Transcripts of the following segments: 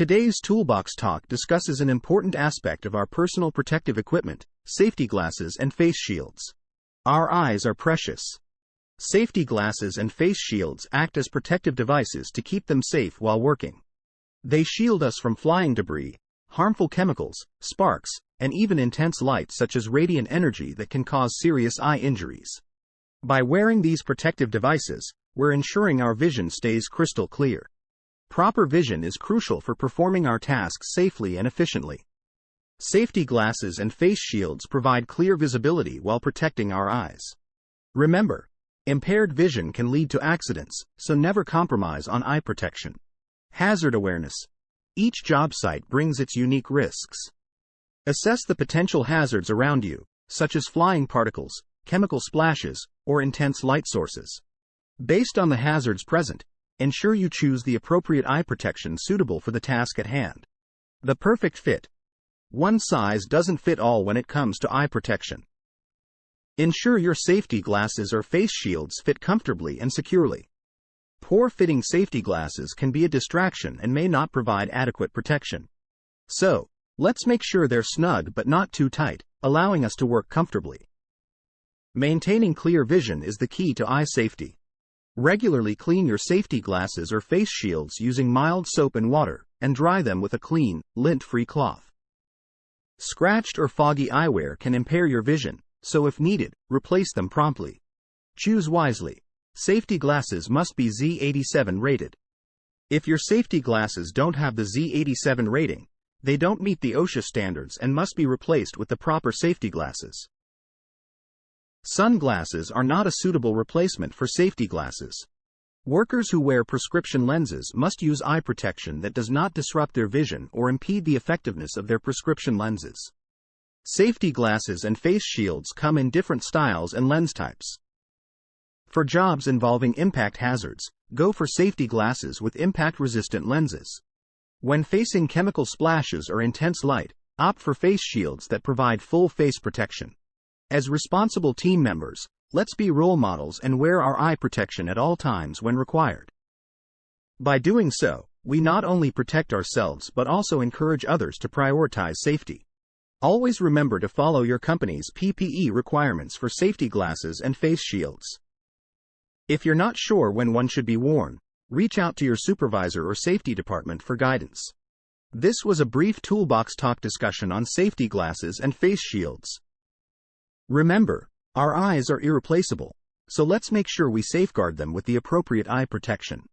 Today's Toolbox Talk discusses an important aspect of our personal protective equipment: safety glasses and face shields. Our eyes are precious. Safety glasses and face shields act as protective devices to keep them safe while working. They shield us from flying debris, harmful chemicals, sparks, and even intense light such as radiant energy that can cause serious eye injuries. By wearing these protective devices, we're ensuring our vision stays crystal clear. Proper vision is crucial for performing our tasks safely and efficiently. Safety glasses and face shields provide clear visibility while protecting our eyes. Remember, impaired vision can lead to accidents, so never compromise on eye protection. Hazard awareness. Each job site brings its unique risks. Assess the potential hazards around you, such as flying particles, chemical splashes, or intense light sources. Based on the hazards present, ensure you choose the appropriate eye protection suitable for the task at hand. The perfect fit. One size doesn't fit all when it comes to eye protection. Ensure your safety glasses or face shields fit comfortably and securely. Poor-fitting safety glasses can be a distraction and may not provide adequate protection. So, let's make sure they're snug but not too tight, allowing us to work comfortably. Maintaining clear vision is the key to eye safety. Regularly clean your safety glasses or face shields using mild soap and water, and dry them with a clean, lint-free cloth. Scratched or foggy eyewear can impair your vision, so if needed, replace them promptly. Choose wisely. Safety glasses must be Z87 rated. If your safety glasses don't have the Z87 rating, they don't meet the OSHA standards and must be replaced with the proper safety glasses. Sunglasses are not a suitable replacement for safety glasses. Workers who wear prescription lenses must use eye protection that does not disrupt their vision or impede the effectiveness of their prescription lenses. Safety glasses and face shields come in different styles and lens types. For jobs involving impact hazards, go for safety glasses with impact-resistant lenses. When facing chemical splashes or intense light, opt for face shields that provide full face protection. As responsible team members, let's be role models and wear our eye protection at all times when required. By doing so, we not only protect ourselves but also encourage others to prioritize safety. Always remember to follow your company's PPE requirements for safety glasses and face shields. If you're not sure when one should be worn, reach out to your supervisor or safety department for guidance. This was a brief Toolbox Talk discussion on safety glasses and face shields. Remember, our eyes are irreplaceable, so let's make sure we safeguard them with the appropriate eye protection.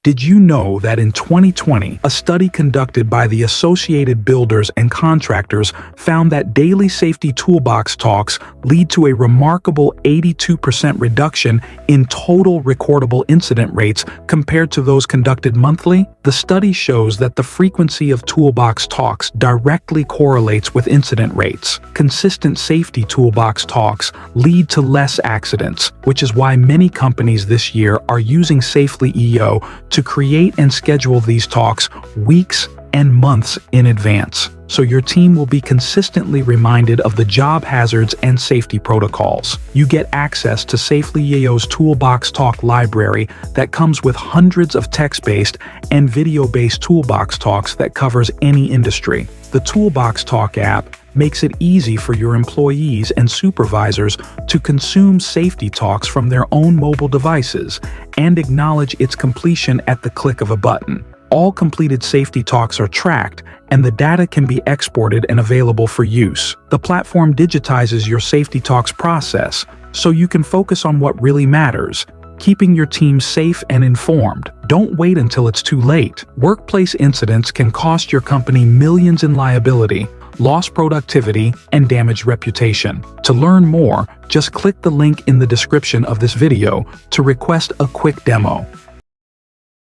Did you know that in 2020, a study conducted by the Associated Builders and Contractors found that daily safety toolbox talks lead to a remarkable 82% reduction in total recordable incident rates compared to those conducted monthly? The study shows that the frequency of toolbox talks directly correlates with incident rates. Consistent safety toolbox talks lead to less accidents, which is why many companies this year are using Safely EO to create and schedule these talks weeks and months in advance, so your team will be consistently reminded of the job hazards and safety protocols. You get access to Safely EO's Toolbox Talk library that comes with hundreds of text-based and video-based toolbox talks that covers any industry. The Toolbox Talk app makes it easy for your employees and supervisors to consume safety talks from their own mobile devices and acknowledge its completion at the click of a button. All completed safety talks are tracked, and the data can be exported and available for use. The platform digitizes your safety talks process, so you can focus on what really matters: keeping your team safe and informed. Don't wait until it's too late. Workplace incidents can cost your company millions in liability, lost productivity, and damaged reputation. To learn more, just click the link in the description of this video to request a quick demo.